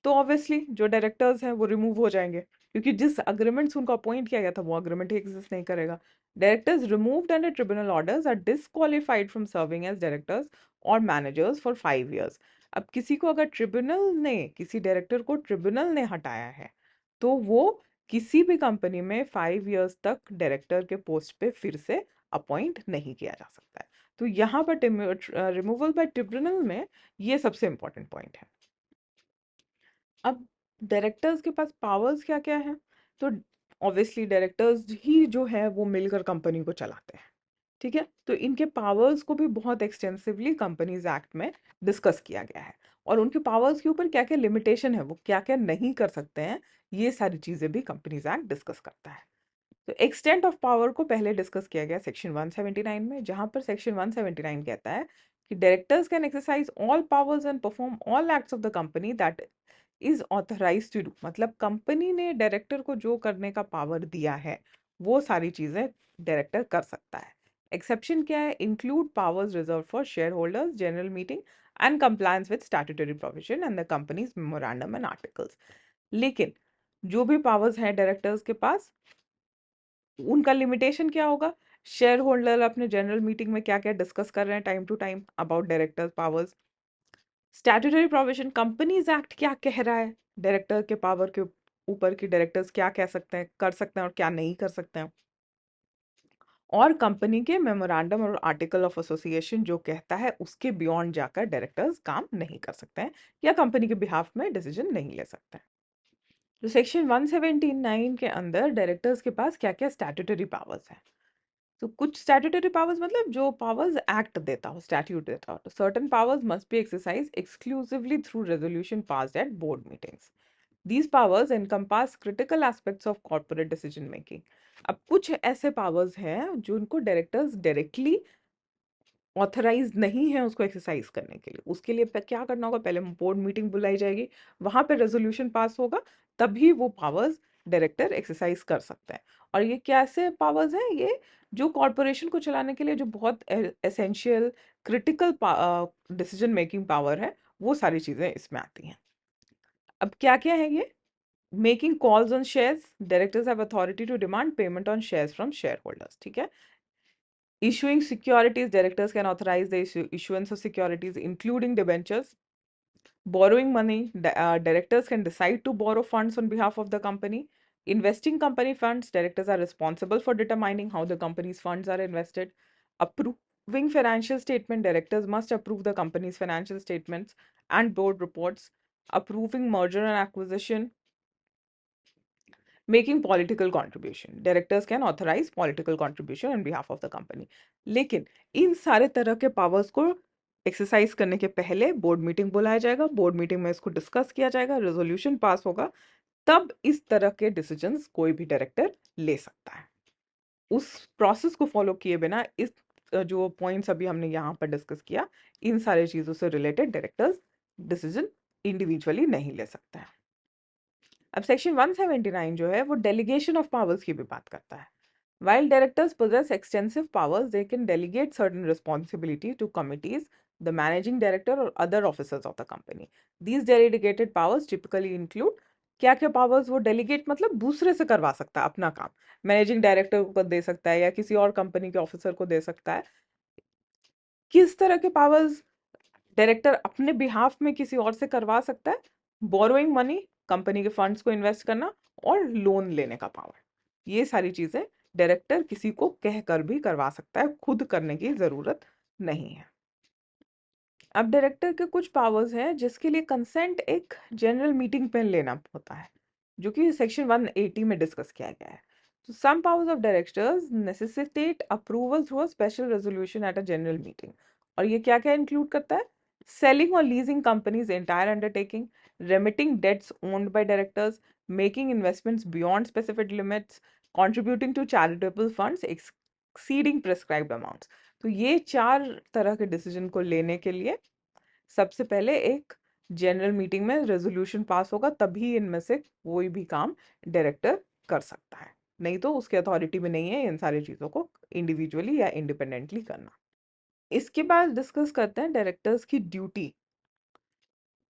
तो ऑब्वियसली जो डायरेक्टर्स हैं वो रिमूव हो जाएंगे, क्योंकि जिस अग्रीमेंट से उनको अपॉइंट किया गया था वो अग्रीमेंट ही एग्जिस्ट नहीं करेगा। Directors removed under tribunal orders are disqualified from serving as directors और मैनेजर्स फॉर 5 years। अब किसी को अगर ट्रिब्यूनल ने, किसी डायरेक्टर को ट्रिब्यूनल ने हटाया है तो वो किसी भी कंपनी में 5 years तक डायरेक्टर के पोस्ट पे फिर से अपॉइंट नहीं किया जा सकता है। तो यहाँ पर रिमूवल बाय ट्रिब्यूनल में ये सबसे इंपॉर्टेंट पॉइंट है। अब डायरेक्टर्स के पास पावर्स क्या क्या है? तो ऑब्वियसली डायरेक्टर्स ही जो है वो मिलकर कंपनी को चलाते हैं, ठीक है। तो इनके पावर्स को भी बहुत एक्सटेंसिवली कंपनीज एक्ट में डिस्कस किया गया है, और उनके पावर्स के ऊपर क्या क्या लिमिटेशन है, वो क्या क्या नहीं कर सकते हैं, ये सारी चीजें भी कंपनीज एक्ट डिस्कस करता है। तो एक्सटेंट ऑफ पावर को पहले डिस्कस किया गया सेक्शन 179 में, जहां पर सेक्शन 179 कहता है कि directors can exercise all powers and perform all acts of the company that is authorize to do. मतलब कंपनी ने डायरेक्टर को जो करने का पावर दिया है वो सारी चीजें डायरेक्टर कर सकता है। एक्सेप्शन क्या है? Include powers reserve for share holders, general meeting and compliance with statutory provision and the companies memorandum and articles. लेकिन जो भी पावर्स हैं डायरेक्टर्स के पास, उनका लिमिटेशन क्या होगा? शेयर होल्डर अपने जनरल मीटिंग में क्या क्या डिस्कस कर रहे हैं time to time about directors powers, statutory provision, company's act क्या कह रहा है डायरेक्टर के पावर के ऊपर, की डायरेक्टर्स क्या कह सकते हैं, कर सकते हैं और क्या नहीं कर सकते हैं। और कंपनी के मेमोरेंडम और आर्टिकल ऑफ एसोसिएशन जो कहता है उसके बियॉन्ड जाकर डायरेक्टर्स काम नहीं कर सकते हैं या कंपनी के बिहाफ में डिसीजन नहीं ले सकते हैं। तो सेक्शन 179 के अंदर डायरेक्टर्स के पास क्या क्या स्टैट्यूटरी पावर्स हैं। तो कुछ स्टैट्यूटरी पावर्स मतलब जो पावर्स एक्ट देता हो, स्टैट्यूट देता हो। तो certain powers must be exercise exclusively through resolution passed at board meetings. These powers encompass critical aspects of corporate decision making. अब कुछ ऐसे पावर्स हैं जो उनको डायरेक्टर्स डायरेक्टली ऑथराइज नहीं है उसको एक्सरसाइज करने के लिए। उसके लिए क्या करना होगा, पहले बोर्ड मीटिंग बुलाई जाएगी, वहां पे रेजोल्यूशन पास होगा, तभी वो पावर्स डायरेक्टर एक्सरसाइज कर सकते हैं। और ये कैसे पावर्स हैं, ये जो कॉरपोरेशन को चलाने के लिए जो बहुत essential critical decision making power है, वो सारी चीजें इसमें आती हैं। अब क्या क्या है ये? Making calls on shares, directors have authority to demand payment on shares from shareholders. ठीक है? Issuing securities, directors can authorize the issuance of securities, including debentures. Borrowing money, directors can decide to borrow funds on behalf of the company. Investing company funds, directors are responsible for determining how the company's funds are invested. Approving financial statement, directors must approve the company's financial statements and board reports. Approving merger and acquisition, making political contribution, directors can authorize political contribution on behalf of the company. लेकिन इन सारे तरह के powers को exercise करने के पहले board meeting बुलाया जाएगा, बोर्ड मीटिंग में इसको डिस्कस किया जाएगा, रेजोल्यूशन पास होगा, तब इस तरह के डिसीजंस कोई भी डायरेक्टर ले सकता है। उस प्रोसेस को फॉलो किए बिना इस जो पॉइंट्स अभी हमने यहाँ पर डिस्कस किया, इन सारी चीजों से रिलेटेड डायरेक्टर्स डिसीजन इंडिविजुअली नहीं ले सकता है। अब सेक्शन 179 जो है वो डेलीगेशन ऑफ पावर्स की भी बात करता है। While directors possess extensive powers, they can delegate certain responsibility to committees, the managing director, or other officers of the company. These delegated powers typically include क्या क्या पावर्स वो डेलीगेट मतलब दूसरे से करवा सकता है अपना काम, मैनेजिंग डायरेक्टर को दे सकता है या किसी और कंपनी के ऑफिसर को दे सकता है। किस तरह के पावर्स डायरेक्टर अपने बिहाफ में किसी और से करवा सकता है? बोरोइंग मनी, कंपनी के फंड्स को इन्वेस्ट करना, और लोन लेने का पावर। ये सारी चीजें डायरेक्टर किसी को कह कर भी करवा सकता है, खुद करने की जरूरत नहीं है। अब डायरेक्टर के कुछ पावर्स हैं जिसके लिए कंसेंट एक जनरल मीटिंग में लेना होता है, जो कि सेक्शन 180 में डिस्कस किया गया है। तो some powers of directors necessitate approval through a special resolution at a general meeting. और ये क्या क्या इंक्लूड करता है? सेलिंग और leasing company's entire undertaking, remitting debts owned by directors, making investments beyond specific limits, contributing to charitable funds exceeding prescribed amounts। तो ये चार तरह के डिसीजन को लेने के लिए सबसे पहले एक जनरल मीटिंग में रेजोल्यूशन पास होगा, तभी इनमें से कोई भी काम डायरेक्टर कर सकता है, नहीं तो उसके अथॉरिटी में नहीं है इन सारी चीजों को इंडिविजुअली या इंडिपेंडेंटली करना। इसके बाद डिस्कस करते हैं डायरेक्टर्स की ड्यूटी।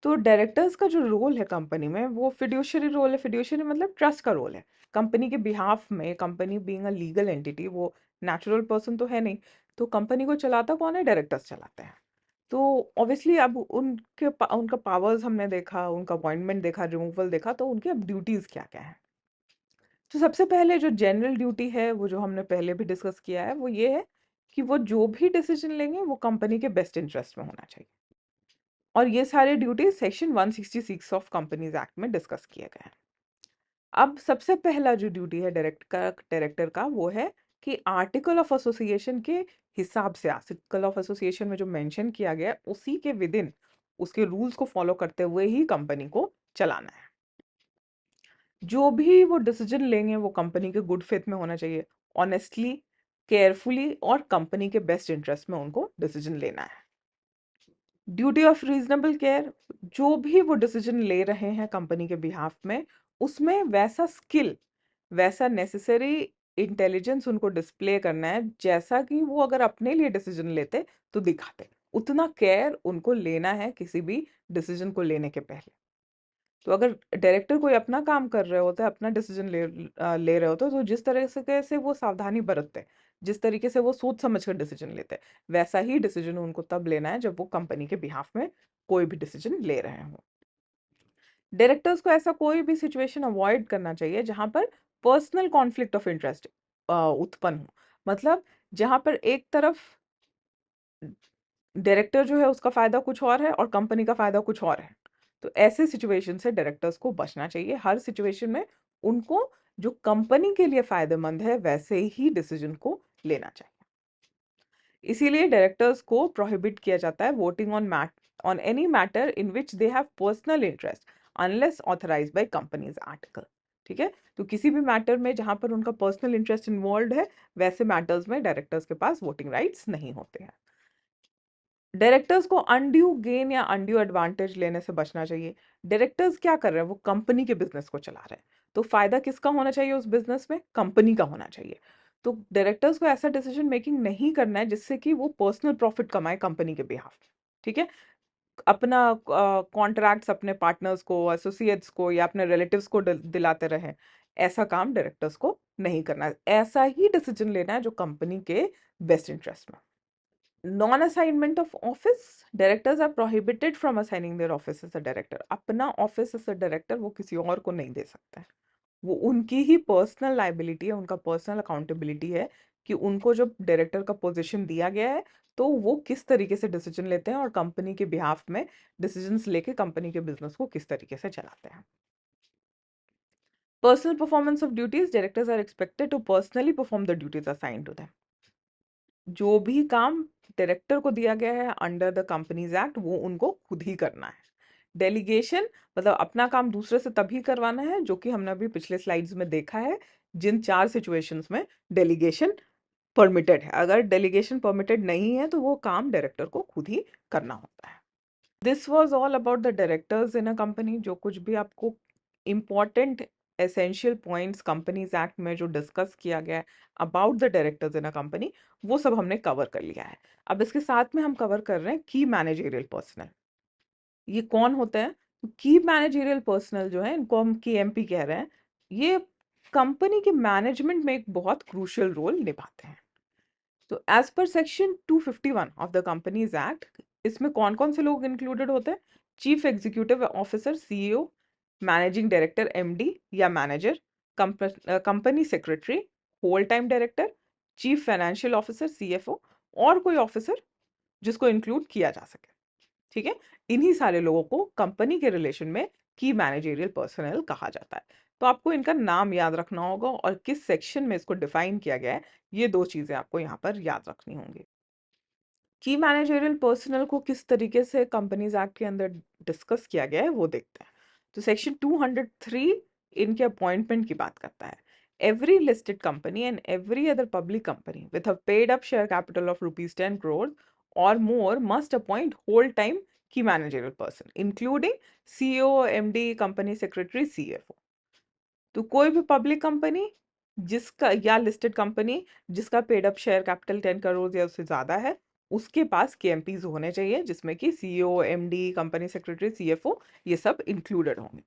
तो डायरेक्टर्स का जो रोल है कंपनी में वो फिड्यूशियरी रोल है। फिड्यूशियरी मतलब ट्रस्ट का रोल है कंपनी के बिहाफ में। Company being a legal entity, वो नेचुरल पर्सन तो है नहीं, तो कंपनी को चलाता कौन है? डायरेक्टर्स चलाते हैं। तो ऑब्वियसली अब उनका पावर्स हमने देखा, उनका अपॉइंटमेंट देखा, रिमूवल देखा, तो उनके अब ड्यूटीज क्या क्या है। तो सबसे पहले जो जनरल ड्यूटी है, वो जो हमने पहले भी डिस्कस किया है, वो ये है कि वो जो भी डिसीजन लेंगे वो कंपनी के बेस्ट इंटरेस्ट में होना चाहिए। और ये सारे duties section 166 of companies act में डिस्कस किए गए हैं। अब सबसे पहला जो ड्यूटी है डायरेक्टर का वो है कि आर्टिकल ऑफ एसोसिएशन के हिसाब से, आर्टिकल ऑफ एसोसिएशन में जो मेंशन किया गया है उसी के विद इन, उसके रूल्स को फॉलो करते हुए ही कंपनी को चलाना है। जो भी वो डिसीजन लेंगे वो कंपनी के गुड फेथ में होना चाहिए, ऑनेस्टली, केयरफुली और कंपनी के बेस्ट इंटरेस्ट में उनको डिसीजन लेना है। ड्यूटी ऑफ रीजनेबल केयर, जो भी वो डिसीजन ले रहे हैं कंपनी के बिहाफ में, उसमें वैसा स्किल, वैसा नेसेसरी इंटेलिजेंस उनको डिस्प्ले करना है जैसा कि वो अगर अपने लिए डिसीजन लेते तो दिखाते। उतना केयर उनको लेना है किसी भी डिसीजन को लेने के पहले। तो अगर डायरेक्टर कोई अपना काम कर रहे होते, अपना डिसीजन ले रहे होते, तो जिस तरह से वो सावधानी बरतते जिस तरीके से वो सोच समझ कर डिसीजन लेते हैं, वैसा ही डिसीजन उनको तब लेना है जब वो कंपनी के बिहाफ में कोई भी डिसीजन ले रहे हो। डायरेक्टर्स को ऐसा कोई भी सिचुएशन अवॉइड करना चाहिए जहां पर पर्सनल कॉन्फ्लिक्ट ऑफ इंटरेस्ट उत्पन्न हो। मतलब जहां पर एक तरफ डायरेक्टर जो है उसका फायदा कुछ और है और कंपनी का फायदा कुछ और है। तो ऐसे सिचुएशन से डायरेक्टर्स को बचना चाहिए। हर सिचुएशन में उनको जो कंपनी के लिए फायदेमंद है वैसे ही डिसीजन को लेना चाहिए। इसीलिए डायरेक्टर्स को प्रोहिबिट किया जाता है voting on any matter in which they have personal interest unless authorised by companies article. ठीक है, तो किसी भी मैटर में जहां पर उनका पर्सनल इंटरेस्ट इन्वॉल्व है वैसे मैटर्स में डायरेक्टर्स के पास वोटिंग राइट्स नहीं होते हैं। डायरेक्टर्स को अनड्यू गेन या अनड्यू एडवांटेज लेने से बचना चाहिए। डायरेक्टर्स क्या कर रहे हैं, वो कंपनी के बिजनेस को चला रहे हैं, तो फायदा किसका होना चाहिए उस बिजनेस में, कंपनी का होना चाहिए। तो डायरेक्टर्स को ऐसा डिसीजन मेकिंग नहीं करना है जिससे कि वो पर्सनल प्रॉफिट कमाए कंपनी के बिहाफ। ठीक है, अपना कॉन्ट्रैक्ट्स अपने पार्टनर्स को, एसोसिएट्स को या अपने रिलेटिव्स को दिलाते रहे, ऐसा काम डायरेक्टर्स को नहीं करना है। ऐसा ही डिसीजन लेना है जो कंपनी के बेस्ट इंटरेस्ट में। Non assignment of office, directors are prohibited from assigning their office as a director. अपना ऑफिस एज अ डायरेक्टर वो किसी और को नहीं दे सकता है। वो उनकी ही पर्सनल लाइबिलिटी है, उनका पर्सनल अकाउंटेबिलिटी है कि उनको जब डायरेक्टर का पोजीशन दिया गया है तो वो किस तरीके से डिसीजन लेते हैं और कंपनी के बिहाफ में डिसीजंस लेके कंपनी के बिजनेस को किस तरीके से चलाते हैं। Personal performance of duties, directors are expected to personally perform the duties assigned to them. जो भी काम डायरेक्टर को दिया गया है अंडर द कंपनीज एक्ट वो उनको खुद ही करना है। डेलीगेशन मतलब अपना काम दूसरे से तभी करवाना है, जो कि हमने अभी पिछले स्लाइड्स में देखा है जिन 4 सिचुएशंस में डेलीगेशन परमिटेड है। अगर डेलीगेशन परमिटेड नहीं है तो वो काम डायरेक्टर को खुद ही करना होता है। This was all about the directors in a company. जो कुछ भी आपको important essential points companies act में जो डिस्कस किया गया है about the directors in a company, वो सब हमने कवर कर लिया है। अब इसके साथ में हम कवर कर रहे हैं की मैनेजरियल पर्सनल। ये कौन होता है? की मैनेजरियल पर्सनल जो है इनको हम KMP कह रहे हैं। ये कंपनी के मैनेजमेंट में एक बहुत क्रूशियल रोल निभाते हैं। तो as per section 251 of the companies act, इसमें कौन कौन से लोग इंक्लूडेड होते हैं? Chief executive officer CEO, managing director MD या manager, company secretary, whole time director, chief financial officer CFO और कोई ऑफिसर जिसको इंक्लूड किया जा सके। ठीक है, इन्हीं सारे लोगों को कंपनी के रिलेशन में की मैनेजरियल पर्सनल कहा जाता है। तो आपको इनका नाम याद रखना होगा और किस सेक्शन में इसको डिफाइन किया गया है, ये 2 चीजें आपको यहाँ पर याद रखनी होंगी। की मैनेजरियल पर्सनल को किस तरीके से कंपनीज एक्ट के अंदर डिस्कस किया गया है वो देखते हैं। तो सेक्शन 203 इनके अपॉइंटमेंट की बात करता है। Every listed company and every other public company with a paid up share capital of ₹10 crore or more must appoint whole time key managerial person including CEO, MD, company secretary, CFO। तो कोई भी public company जिसका या listed company जिसका paid up share capital 10 crore या उससे ज्यादा है, उसके पास KMPs होने चाहिए जिसमें कि CEO, MD, company secretary, CFO ये सब इंक्लूडेड होंगे।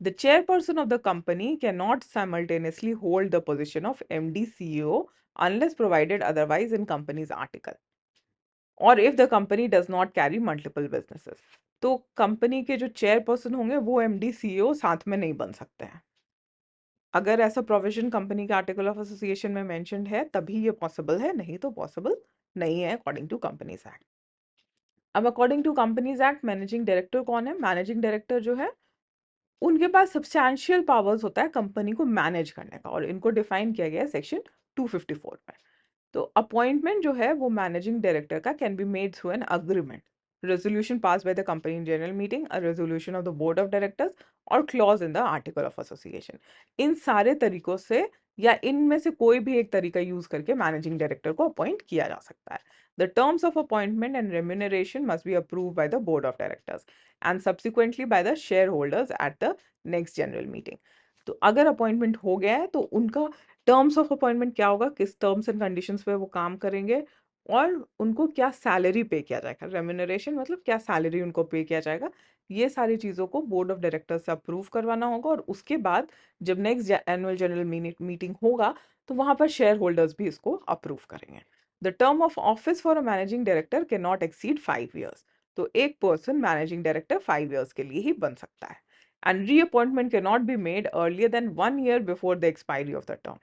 The chairperson of the company cannot simultaneously hold the position of MD, CEO unless provided otherwise in company's article or if the company does not carry multiple businesses। तो company के जो chairperson होंगे वो MD, CEO साथ में नहीं बन सकते हैं। अगर ऐसा प्रोविजन कंपनी के आर्टिकल ऑफ एसोसिएशन में मेंशन्ड है तभी ये पॉसिबल है, नहीं तो पॉसिबल नहीं है अकॉर्डिंग टू कंपनीज एक्ट। अब according to companies act managing director कौन है? मैनेजिंग डायरेक्टर जो है उनके पास सब्सटैंशियल पावर्स होता है कंपनी को मैनेज करने का और इनको डिफाइन किया गया है सेक्शन 254 में। तो अपॉइंटमेंट जो है वो मैनेजिंग डायरेक्टर का can be made through an agreement, resolution passed by the company in general meeting, a resolution of the board of directors और clause in the article of association। इन सारे तरीकों से या इनमें से कोई भी एक तरीका यूज करके मैनेजिंग डायरेक्टर को अपॉइंट किया जा सकता है। The terms of appointment and remuneration must be approved by the board of directors and subsequently by the shareholders at the next general meeting। तो अगर अपॉइंटमेंट हो गया है तो उनका टर्म्स ऑफ अपॉइंटमेंट क्या होगा, किस टर्म्स एंड कंडीशंस पे वो काम करेंगे और उनको क्या सैलरी पे किया जाएगा। रेम्यूनरेशन मतलब क्या सैलरी उनको पे किया जाएगा, ये सारी चीज़ों को बोर्ड ऑफ डायरेक्टर्स से अप्रूव करवाना होगा और उसके बाद जब नेक्स्ट एनुअल जनरल मीटिंग होगा तो वहां पर शेयर होल्डर्स भी इसको अप्रूव करेंगे। The term of office for a managing director can not exceed 5 years। तो एक पर्सन मैनेजिंग डायरेक्टर 5 years के लिए ही बन सकता है। And reappointment can not be made earlier than 1 year before the expiry of the term.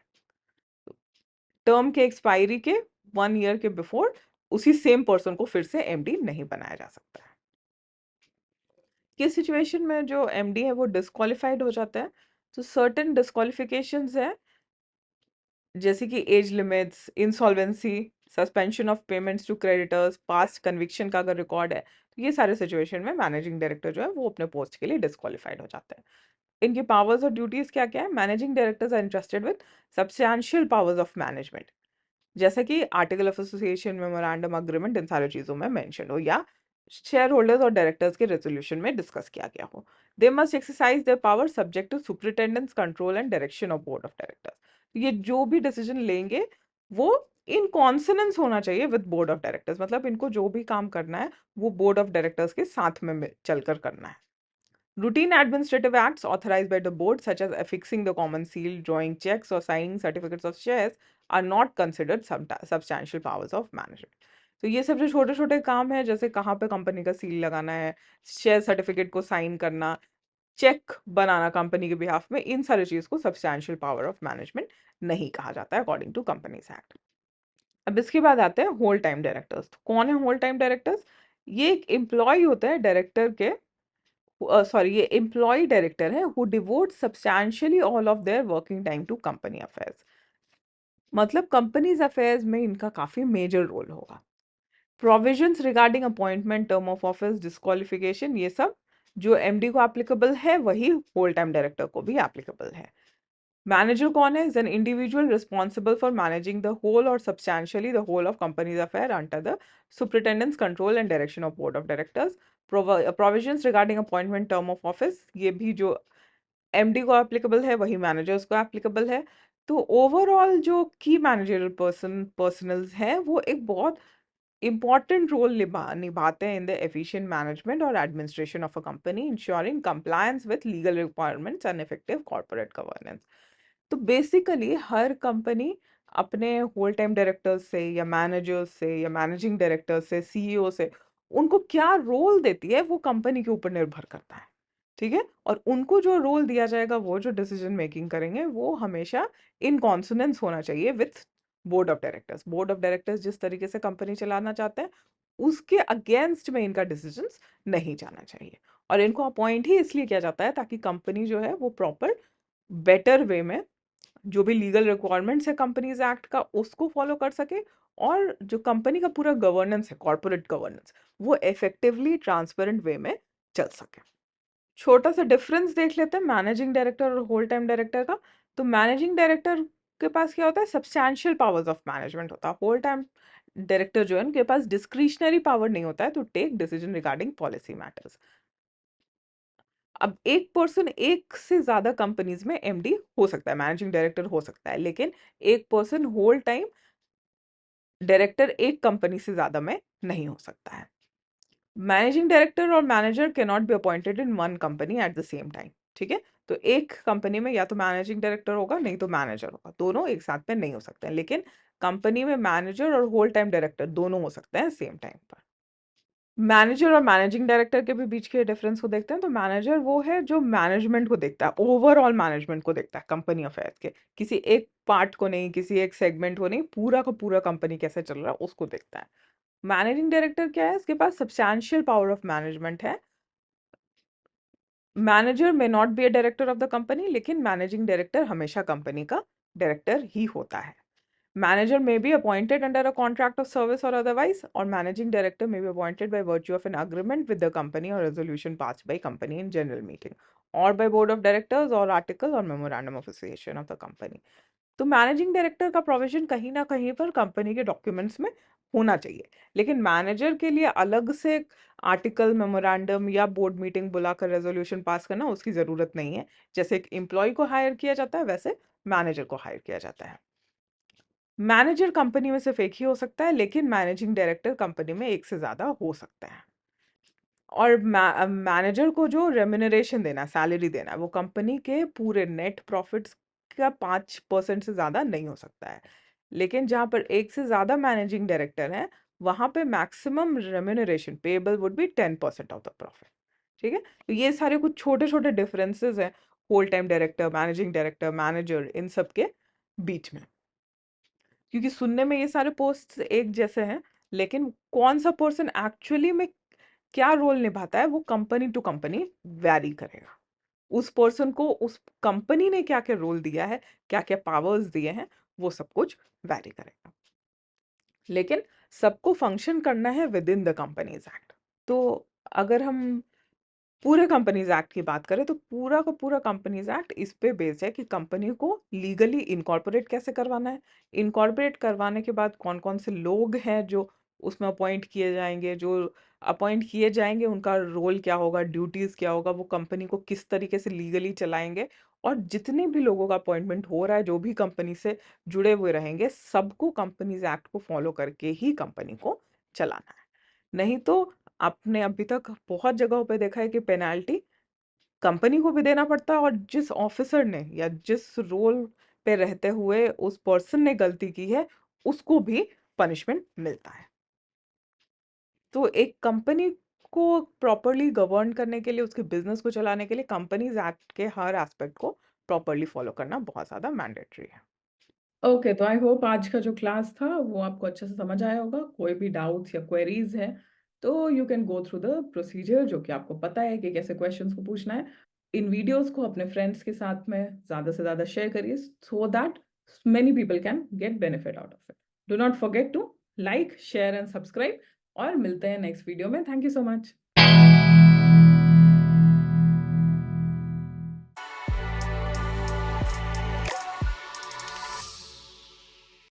Term के expiry के 1 year के बिफोर उसी सेम पर्सन को फिर से एमडी नहीं बनाया जा सकता है। किस सिचुएशन में जो एमडी है वो डिस्क्वालिफाइड हो जाता है? तो सर्टेन डिस्क्वालिफिकेशंस है, जैसे कि age limits, insolvency, suspension of payments to creditors, past conviction का अगर रिकॉर्ड है, तो ये सारे सिचुएशन में मैनेजिंग डायरेक्टर जो है वो अपने पोस्ट के लिए डिस्क्वालिफाइड हो जाता है। इनकी पावर्स और ड्यूटीज क्या क्या है? Managing directors are interested with substantial powers of management, जैसा कि article of association, memorandum, agreement, इन सारी चीजों में मेंशन हो या शेयर होल्डर्स और डायरेक्टर्स के रेजोल्यूशन में डिस्कस किया गया हो। They must exercise their power subject to superintendence control and direction of board of directors. ये जो भी डिसीजन लेंगे वो इन कॉन्सोनेंस होना चाहिए विद बोर्ड ऑफ डायरेक्टर्स, मतलब इनको जो भी काम करना है वो बोर्ड ऑफ डायरेक्टर्स के साथ में चलकर करना है। Routine administrative acts authorized by the board, such as affixing the common seal, drawing checks, or signing certificates of shares, are not considered substantial powers of management. तो ये सब जो छोटे छोटे काम है, जैसे कहाँ पे कंपनी का सील लगाना है, शेयर सर्टिफिकेट को साइन करना, चेक बनाना कंपनी के बिहाफ में, इन सारी चीज को सब्सटैंशियल पावर ऑफ मैनेजमेंट नहीं कहा जाता है अकॉर्डिंग टू कंपनीज एक्ट। अब इसके बाद आते हैं होल टाइम डायरेक्टर्स। कौन है होल टाइम डायरेक्टर्स? ये एक एम्प्लॉय होता है डायरेक्टर के, सॉरी ये एम्प्लॉय डायरेक्टर है who devote substantially all of their working time to company affairs. मतलब कंपनीज अफेयर्स में इनका काफी मेजर रोल होगा। Provisions regarding appointment, term of office, disqualification, ये सब जो एमडी को एप्लीकेबल है वही होल टाइम डायरेक्टर को भी एप्लीकेबल है। मैनेजर कौन है? Is an individual responsible for managing the whole और substantially the whole of company's affair under the superintendence control and direction of board of directors. Provisions regarding appointment, term of office, ये भी जो MD को applicable है वही managers को applicable है। तो ओवरऑल जो की मैनेजरियल पर्सनल्स हैं वो एक बहुत important रोल निभाते हैं इन द एफिशिएंट मैनेजमेंट और administration of a company, ensuring compliance with legal requirements and effective corporate governance. तो बेसिकली हर कंपनी अपने होल टाइम डायरेक्टर्स से या मैनेजर्स से या मैनेजिंग डायरेक्टर्स से, सीईओ से, उनको क्या रोल देती है वो कंपनी के ऊपर निर्भर करता है। ठीक है, और उनको जो रोल दिया जाएगा, वो जो डिसीजन मेकिंग करेंगे, वो हमेशा इन कॉन्सोनेंस होना चाहिए with board of directors. Board of directors जिस तरीके से कंपनी चलाना चाहते हैं उसके अगेंस्ट में इनका डिसीजंस नहीं जाना चाहिए। और इनको अपॉइंट ही इसलिए किया जाता है ताकि कंपनी जो है वो प्रॉपर बेटर वे में जो भी लीगल रिक्वायरमेंट्स है कंपनीज एक्ट का उसको फॉलो कर सके, और जो कंपनी का पूरा गवर्नेंस है, कॉर्पोरेट गवर्नेंस, वो इफेक्टिवली ट्रांसपेरेंट वे में चल सके। छोटा सा डिफरेंस देख लेते हैं मैनेजिंग डायरेक्टर और होल टाइम डायरेक्टर का। तो मैनेजिंग डायरेक्टर के पास क्या होता है? सब्सटैंशियल पावर्स ऑफ मैनेजमेंट होता है। होल टाइम डायरेक्टर जो है उनके पास डिस्क्रिशनरी पावर नहीं होता है to take decision regarding policy matters. अब एक पर्सन एक से ज्यादा कंपनीज में एमडी हो सकता है, मैनेजिंग डायरेक्टर हो सकता है, लेकिन एक पर्सन होल टाइम डायरेक्टर एक कंपनी से ज्यादा में नहीं हो सकता है। मैनेजिंग डायरेक्टर और manager can not be appointed in one company at the same time. ठीक है, तो एक कंपनी में या तो मैनेजिंग डायरेक्टर होगा नहीं तो मैनेजर होगा, दोनों एक साथ में नहीं हो सकते हैं। लेकिन कंपनी में मैनेजर और होल टाइम डायरेक्टर दोनों हो सकते हैं सेम टाइम पर। मैनेजर और मैनेजिंग डायरेक्टर के भी बीच के डिफरेंस को देखते हैं। तो मैनेजर वो है जो मैनेजमेंट को देखता है, ओवरऑल मैनेजमेंट को देखता है कंपनी अफेयर्स के, किसी एक पार्ट को नहीं, किसी एक सेगमेंट को नहीं, पूरा का पूरा कंपनी कैसे चल रहा है उसको देखता है। मैनेजिंग डायरेक्टर क्या है? इसके पास सब्सटैंशियल पावर ऑफ मैनेजमेंट है। मैनेजर में not be a director of the company, लेकिन मैनेजिंग डायरेक्टर हमेशा कंपनी का डायरेक्टर ही होता है। Manager may be appointed under a contract of service or otherwise, or managing director may be appointed by virtue of an agreement with the company or resolution passed by company in general meeting, or by board of directors or article or memorandum of association of the company। तो managing director का provision कहीं ना कहीं पर company के documents में होना चाहिए, लेकिन मैनेजर के लिए अलग से आर्टिकल, मेमोरेंडम या बोर्ड मीटिंग बुलाकर रेजोल्यूशन पास करना उसकी जरूरत नहीं है। जैसे एक एम्प्लॉय को हायर किया जाता है वैसे मैनेजर को हायर किया जाता है। मैनेजर कंपनी में सिर्फ एक ही हो सकता है, लेकिन मैनेजिंग डायरेक्टर कंपनी में एक से ज्यादा हो सकता है। और मैनेजर को जो रेम्यूनरेशन देना, सैलरी देना है, वो कंपनी के पूरे नेट प्रॉफिट्स का 5% से ज़्यादा नहीं हो सकता है। लेकिन जहाँ पर एक से ज़्यादा मैनेजिंग डायरेक्टर हैं, वहाँ पे maximum remuneration payable would be 10% of the profit. ठीक है? तो ये सारे कुछ छोटे-छोटे डिफरेंसेस हैं whole time director, managing director, manager इन सब के बीच में। क्योंकि सुनने में ये सारे पोस्ट एक जैसे हैं, लेकिन कौन सा पर्सन एक्चुअली में क्या रोल निभाता है वो कंपनी टू कंपनी वैरी करेगा। उस पर्सन को उस कंपनी ने क्या क्या रोल दिया है, क्या क्या पावर्स दिए हैं, वो सब कुछ वैरी करेगा। लेकिन सबको फंक्शन करना है with in the companies act. तो अगर हम पूरे कंपनीज एक्ट की बात करें तो पूरा का पूरा कंपनीज एक्ट इस पे बेस्ड है कि कंपनी को लीगली इनकॉर्पोरेट कैसे करवाना है। इनकॉर्पोरेट करवाने के बाद कौन कौन से लोग हैं जो उसमें अपॉइंट किए जाएंगे, जो अपॉइंट किए जाएंगे उनका रोल क्या होगा, ड्यूटीज क्या होगा, वो कंपनी को किस तरीके से लीगली चलाएंगे। और जितने भी लोगों का अपॉइंटमेंट हो रहा है जो भी कंपनी से जुड़े हुए रहेंगे, सबको कंपनीज एक्ट को फॉलो करके ही कंपनी को चलाना है। नहीं तो आपने अभी तक बहुत जगहों पे देखा है कि पेनाल्टी कंपनी को भी देना पड़ता है, और जिस ऑफिसर ने या जिस रोल पे रहते हुए उस पर्सन ने गलती की है उसको भी पनिशमेंट मिलता है। तो एक कंपनी को प्रॉपरली गवर्न करने के लिए, उसके बिजनेस को चलाने के लिए कंपनीज एक्ट के हर एस्पेक्ट को प्रॉपरली फॉलो करना बहुत ज़्यादा मैंडेटरी है। ओके, तो आई होप आज का जो क्लास था वो आपको अच्छे से समझ आया होगा। कोई भी डाउट्स या क्वेरीज है तो you can go through the procedure, जो कि आपको पता है कि कैसे क्वेश्चंस को पूछना है। इन वीडियोस को अपने फ्रेंड्स के साथ में ज़्यादा से ज़्यादा शेयर करिए so that many people can get benefit out of it. Do not forget to like, share and subscribe, और मिलते हैं नेक्स्ट वीडियो में। Thank you so much.